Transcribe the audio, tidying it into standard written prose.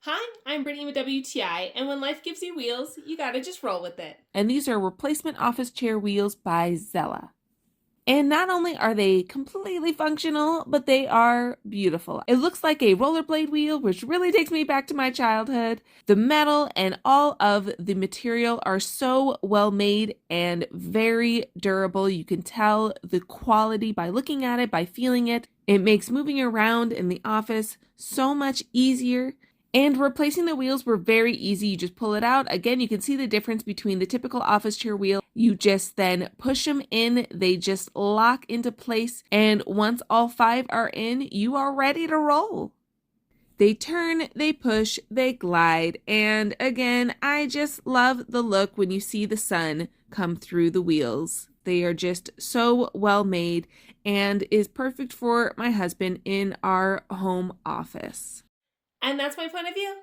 Hi, I'm Brittany with WTI, and when life gives you wheels, you gotta just roll with it. And these are replacement office chair wheels by Xela. And not only are they completely functional, but they are beautiful. It looks like a rollerblade wheel, which really takes me back to my childhood. The metal and all of the material are so well made and very durable. You can tell the quality by looking at it, by feeling it. It makes moving around in the office so much easier. And replacing the wheels were very easy. You just pull it out. Again, you can see the difference between the typical office chair wheel. You just then push them in. They just lock into place. And once all 5 are in, you are ready to roll. They turn, they push, they glide. And again, I just love the look when you see the sun come through the wheels. They are just so well made and is perfect for my husband in our home office. And that's my point of view.